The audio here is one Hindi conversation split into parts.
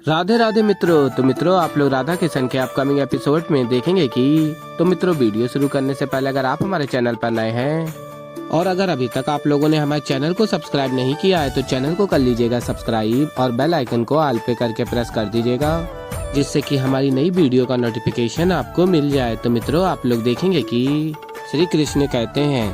राधे राधे मित्रों। तो मित्रों आप लोग राधा किशन के अपकमिंग एपिसोड में देखेंगे कि मित्रों वीडियो शुरू करने से पहले अगर आप हमारे चैनल पर नए हैं और अगर अभी तक आप लोगों ने हमारे चैनल को सब्सक्राइब नहीं किया है तो चैनल को कर लीजिएगा सब्सक्राइब और बेल आइकन को ऑल पे करके प्रेस कर दीजिएगा, जिससे कि हमारी नई वीडियो का नोटिफिकेशन आपको मिल जाए। तो मित्रों आप लोग देखेंगे कि श्री कृष्ण कहते हैं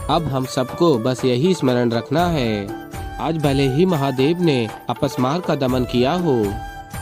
अब हम सबको बस यही स्मरण रखना है, आज भले ही महादेव ने अपस्मार का दमन किया हो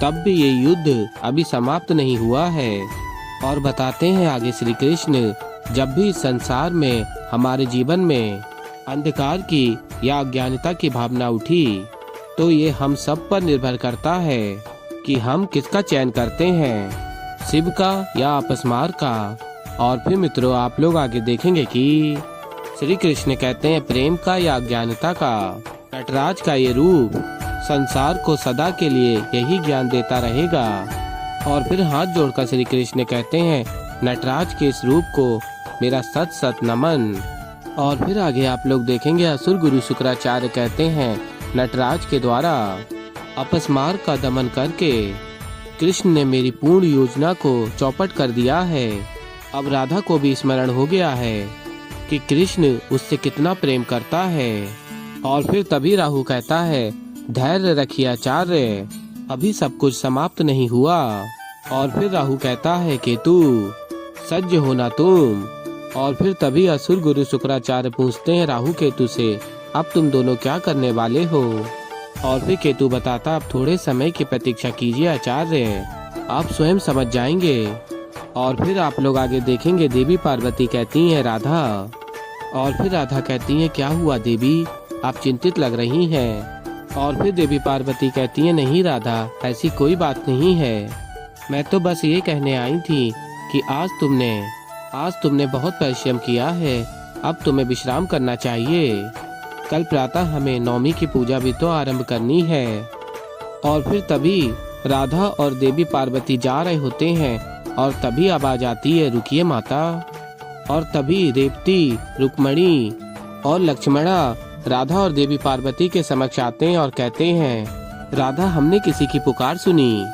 तब भी ये युद्ध अभी समाप्त नहीं हुआ है। और बताते हैं आगे श्री कृष्ण, जब भी संसार में हमारे जीवन में अंधकार की या अज्ञानता की भावना उठी तो ये हम सब पर निर्भर करता है कि हम किसका चयन करते हैं, शिव का या अपस्मार का। और फिर मित्रों आप लोग आगे देखेंगे कि श्री कृष्ण कहते हैं प्रेम का या अज्ञानता का। नटराज का ये रूप संसार को सदा के लिए यही ज्ञान देता रहेगा। और फिर हाथ जोड़कर श्री कृष्ण कहते हैं नटराज के इस रूप को मेरा सत सत नमन। और फिर आगे आप लोग देखेंगे असुर गुरु शुक्राचार्य कहते हैं नटराज के द्वारा अपस्मार का दमन करके कृष्ण ने मेरी पूर्ण योजना को चौपट कर दिया है। अब राधा को भी स्मरण हो गया है कि कृष्ण उससे कितना प्रेम करता है। और फिर तभी राहु कहता है धैर्य रखिए आचार्य, अभी सब कुछ समाप्त नहीं हुआ। और फिर राहु कहता है केतु सज्ज होना तुम। और फिर तभी असुर गुरु शुक्राचार्य पूछते हैं राहु केतु से अब तुम दोनों क्या करने वाले हो। और फिर केतु बताता अब थोड़े समय की प्रतीक्षा कीजिए आचार्य, आप स्वयं समझ जाएंगे। और फिर आप लोग आगे देखेंगे देवी पार्वती कहती हैं राधा। और फिर राधा कहती हैं क्या हुआ देवी, आप चिंतित लग रही हैं। और फिर देवी पार्वती कहती है नहीं राधा ऐसी कोई बात नहीं है, मैं तो बस ये कहने आई थी कि आज तुमने बहुत परिश्रम किया है, अब तुम्हें विश्राम करना चाहिए। कल प्रातः हमें नवमी की पूजा भी तो आरंभ करनी है। और फिर तभी राधा और देवी पार्वती जा रहे होते हैं और तभी आवाज आती है रुकिए माता। और तभी रेवती, रुक्मणी और लक्ष्मणा राधा और देवी पार्वती के समक्ष आते हैं और कहते हैं राधा हमने किसी की पुकार सुनी।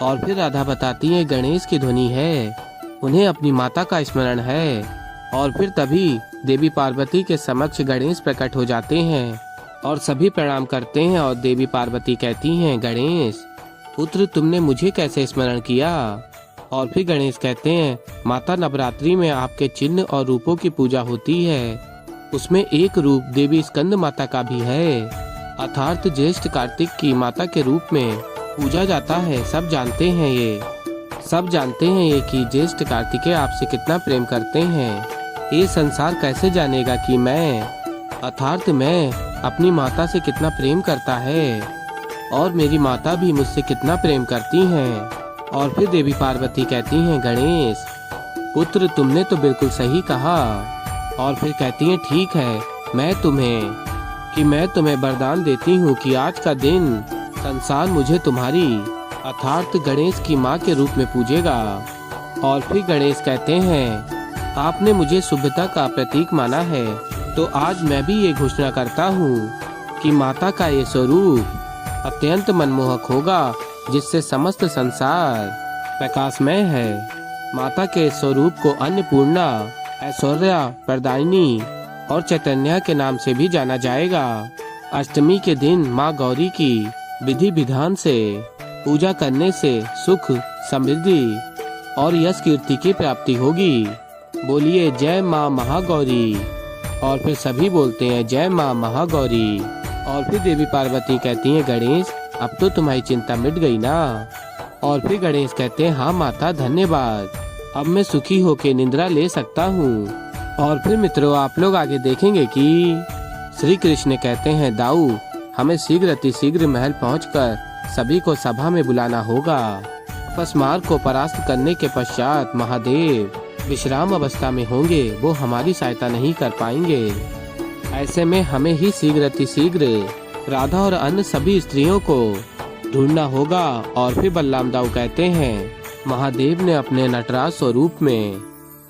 और फिर राधा बताती है गणेश की ध्वनि है, उन्हें अपनी माता का स्मरण है। और फिर तभी देवी पार्वती के समक्ष गणेश प्रकट हो जाते हैं और सभी प्रणाम करते हैं। और देवी पार्वती कहती हैं गणेश पुत्र तुमने मुझे कैसे स्मरण किया। और फिर गणेश कहते हैं माता नवरात्रि में आपके चिन्ह और रूपों की पूजा होती है, उसमें एक रूप देवी स्कंद माता का भी है, अर्थात ज्येष्ठ कार्तिक की माता के रूप में पूजा जाता है। सब जानते हैं ये कि ज्येष्ठ कार्तिकेय आपसे कितना प्रेम करते हैं। ये संसार कैसे जानेगा कि मैं अपनी माता से कितना प्रेम करता है और मेरी माता भी मुझसे कितना प्रेम करती हैं। और फिर देवी पार्वती कहती हैं गणेश पुत्र तुमने तो बिल्कुल सही कहा। और फिर कहती हैं ठीक है मैं तुम्हें वरदान देती हूँ कि आज का दिन संसार मुझे तुम्हारी अर्थात गणेश की माँ के रूप में पूजेगा। और फिर गणेश कहते हैं आपने मुझे शुभता का प्रतीक माना है तो आज मैं भी ये घोषणा करता हूँ कि माता का ये स्वरूप अत्यंत मनमोहक होगा जिससे समस्त संसार प्रकाशमय है। माता के स्वरूप को अन्नपूर्णा, ऐश्वर्या प्रदायिनी और चैतन्य के नाम से भी जाना जाएगा। अष्टमी के दिन माँ गौरी की विधि विधान से पूजा करने से सुख, समृद्धि और यश कीर्ति की प्राप्ति होगी। बोलिए जय माँ महागौरी। और फिर सभी बोलते हैं जय माँ महागौरी। और फिर देवी पार्वती कहती हैं गणेश अब तो तुम्हारी चिंता मिट गई ना। और फिर गणेश कहते हैं हाँ माता धन्यवाद, अब मैं सुखी होकर निद्रा ले सकता हूँ। और फिर मित्रों आप लोग आगे देखेंगे कि श्री कृष्ण कहते हैं दाऊ हमें शीघ्र अतिशीघ्र महल पहुंचकर सभी को सभा में बुलाना होगा। अपस्मार को परास्त करने के पश्चात महादेव विश्राम अवस्था में होंगे, वो हमारी सहायता नहीं कर पाएंगे। ऐसे में हमें ही शीघ्र अतिशीघ्र राधा और अन्य सभी स्त्रियों को ढूंढना होगा। और फिर बलराम दाऊ कहते हैं महादेव ने अपने नटराज स्वरूप में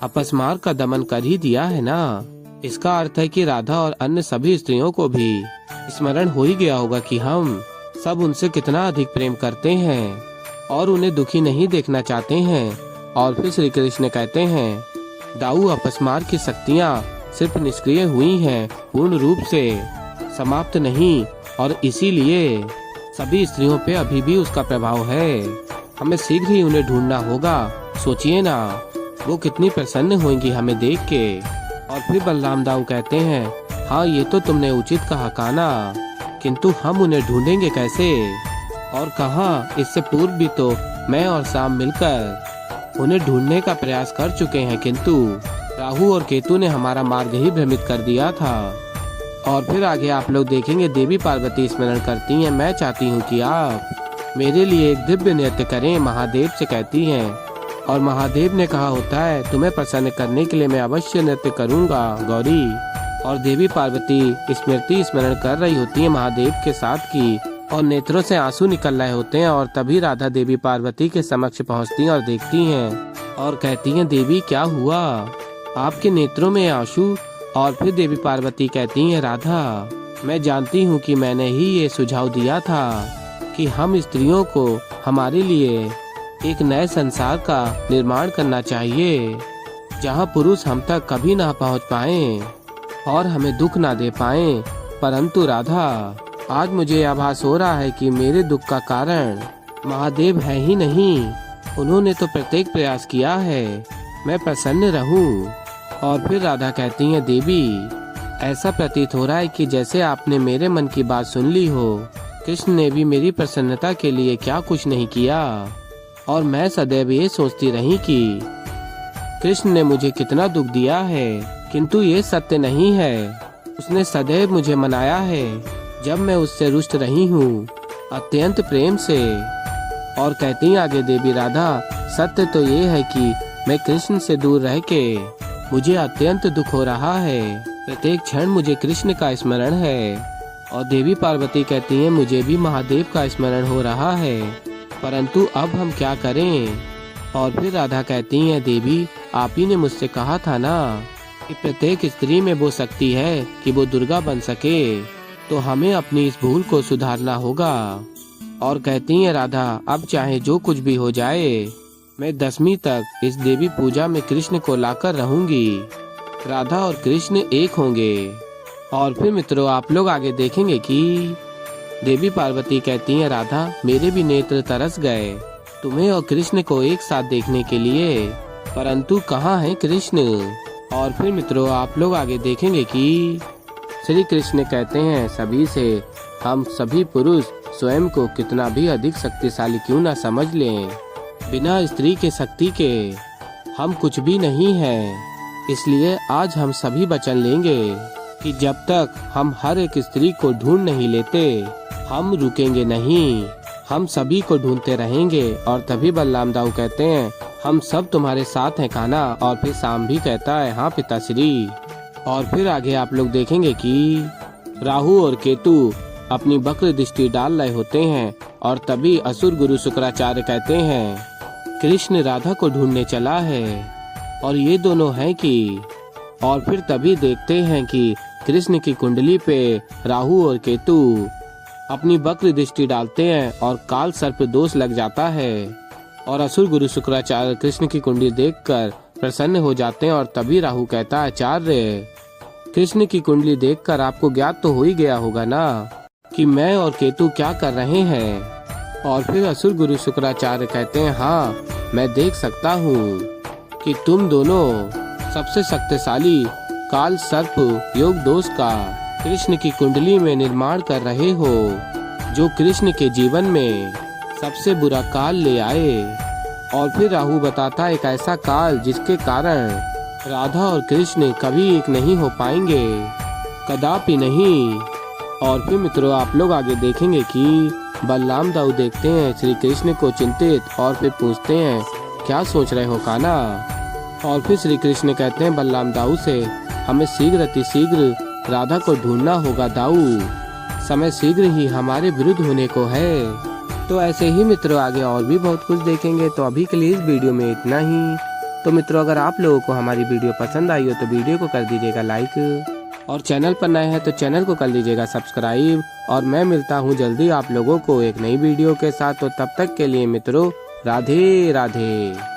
अपस्मार का दमन कर ही दिया है ना, इसका अर्थ है कि राधा और अन्य सभी स्त्रियों को भी स्मरण हो ही गया होगा कि हम सब उनसे कितना अधिक प्रेम करते हैं। और उन्हें दुखी नहीं देखना चाहते हैं। और फिर श्री कृष्ण कहते हैं, दाऊ अपस्मार की शक्तियाँ सिर्फ निष्क्रिय हुई हैं, पूर्ण रूप से समाप्त नहीं, और इसीलिए सभी स्त्रियों पे अभी भी उसका प्रभाव है। हमें शीघ्र ही उन्हें ढूंढना होगा। सोचिए ना, वो कितनी प्रसन्न होंगी हमें देख के। और फिर बलराम दाऊ कहते हैं, हाँ ये तो तुमने उचित कहा कान्हा, किंतु हम उन्हें ढूंढेंगे कैसे और कहाँ? इससे पूर्व भी तो मैं और शाम मिलकर उन्हें ढूंढने का प्रयास कर चुके हैं, किंतु राहु और केतु ने हमारा मार्ग ही भ्रमित कर दिया था। और फिर आगे आप लोग देखेंगे देवी पार्वती स्मरण करती हैं, मैं चाहती हूँ कि आप मेरे लिए एक दिव्य नृत्य करें, महादेव से कहती हैं। और महादेव ने कहा होता है, तुम्हें प्रसन्न करने के लिए मैं अवश्य नृत्य करूँगा गौरी। और देवी पार्वती स्मृति स्मरण कर रही होती है महादेव के साथ की, और नेत्रों से आंसू निकल रहे होते हैं। और तभी राधा देवी पार्वती के समक्ष पहुँचती हैं और देखती हैं और कहती हैं, देवी क्या हुआ, आपके नेत्रों में आंसू? और फिर देवी पार्वती कहती हैं, राधा मैं जानती हूँ कि मैंने ही ये सुझाव दिया था कि हम स्त्रियों को हमारे लिए एक नए संसार का निर्माण करना चाहिए, जहाँ पुरुष हम तक कभी ना पहुँच पाए और हमें दुख ना दे पाए। परंतु राधा, आज मुझे आभास हो रहा है कि मेरे दुख का कारण महादेव है ही नहीं, उन्होंने तो प्रत्येक प्रयास किया है मैं प्रसन्न रहूं। और फिर राधा कहती हैं, देवी ऐसा प्रतीत हो रहा है कि जैसे आपने मेरे मन की बात सुन ली हो। कृष्ण ने भी मेरी प्रसन्नता के लिए क्या कुछ नहीं किया, और मैं सदैव ये सोचती रही कि कृष्ण ने मुझे कितना दुख दिया है, किंतु ये सत्य नहीं है। उसने सदैव मुझे मनाया है जब मैं उससे रुष्ट रही हूँ, अत्यंत प्रेम से। और कहती आगे देवी राधा, सत्य तो ये है कि मैं कृष्ण से दूर रह के मुझे अत्यंत दुख हो रहा है, प्रत्येक क्षण मुझे कृष्ण का स्मरण है। और देवी पार्वती कहती हैं, मुझे भी महादेव का स्मरण हो रहा है, परंतु अब हम क्या करें? और फिर राधा कहती हैं, देवी आप ही ने मुझसे कहा था ना कि प्रत्येक स्त्री में वो शक्ति है कि वो दुर्गा बन सके, तो हमें अपनी इस भूल को सुधारना होगा। और कहती हैं राधा, अब चाहे जो कुछ भी हो जाए, मैं 10वीं तक इस देवी पूजा में कृष्ण को लाकर रहूंगी। राधा और कृष्ण एक होंगे। और फिर मित्रों आप लोग आगे देखेंगे कि देवी पार्वती कहती हैं, राधा मेरे भी नेत्र तरस गए तुम्हें और कृष्ण को एक साथ देखने के लिए, परंतु कहाँ है कृष्ण? और फिर मित्रों आप लोग आगे देखेंगे कि श्री कृष्ण कहते हैं सभी से, हम सभी पुरुष स्वयं को कितना भी अधिक शक्तिशाली क्यों ना समझ लें, बिना स्त्री के शक्ति के हम कुछ भी नहीं हैं। इसलिए आज हम सभी वचन लेंगे कि जब तक हम हर एक स्त्री को ढूंढ नहीं लेते, हम रुकेंगे नहीं, हम सभी को ढूंढते रहेंगे। और तभी बलराम दाऊ कहते हैं, हम सब तुम्हारे साथ हैं कान्हा। और फिर शाम भी कहता है, हाँ पिताश्री। और फिर आगे आप लोग देखेंगे कि राहु और केतु अपनी वक्र दृष्टि डाल रहे होते हैं। और तभी असुर गुरु शुक्राचार्य कहते हैं, कृष्ण राधा को ढूंढने चला है और ये दोनों हैं कि। और फिर तभी देखते हैं कि कृष्ण की कुंडली पे राहु और केतु अपनी वक्र दृष्टि डालते हैं और काल सर्प दोष लग जाता है। और असुर गुरु शुक्राचार्य कृष्ण की कुंडली देखकर प्रसन्न हो जाते हैं। और तभी राहु कहता है, आचार्य कृष्ण की कुंडली देखकर आपको ज्ञात तो हो ही गया होगा ना कि मैं और केतु क्या कर रहे हैं। और फिर असुर गुरु शुक्राचार्य कहते हैं, हाँ मैं देख सकता हूँ कि तुम दोनों सबसे शक्तिशाली काल सर्प योग दोष का कृष्ण की कुंडली में निर्माण कर रहे हो, जो कृष्ण के जीवन में सबसे बुरा काल ले आए। और फिर राहु बताता है एक ऐसा काल जिसके कारण राधा और कृष्ण कभी एक नहीं हो पाएंगे, कदापि नहीं। और फिर मित्रों आप लोग आगे देखेंगे कि बलराम दाऊ देखते हैं श्री कृष्ण को चिंतित और फिर पूछते हैं, क्या सोच रहे हो कान्हा? और फिर श्री कृष्ण कहते हैं बलराम दाऊ से, हमें शीघ्र अतिशीघ्र राधा को ढूंढना होगा दाऊ, समय शीघ्र ही हमारे विरुद्ध होने को है। तो ऐसे ही मित्रों आगे और भी बहुत कुछ देखेंगे। तो अभी के लिए इस वीडियो में इतना ही। तो मित्रों अगर आप लोगों को हमारी वीडियो पसंद आई हो तो वीडियो को कर दीजिएगा लाइक, और चैनल पर नए हैं तो चैनल को कर लीजिएगा सब्सक्राइब। और मैं मिलता हूँ जल्दी आप लोगों को एक नई वीडियो के साथ, तो तब तक के लिए मित्रों राधे राधे।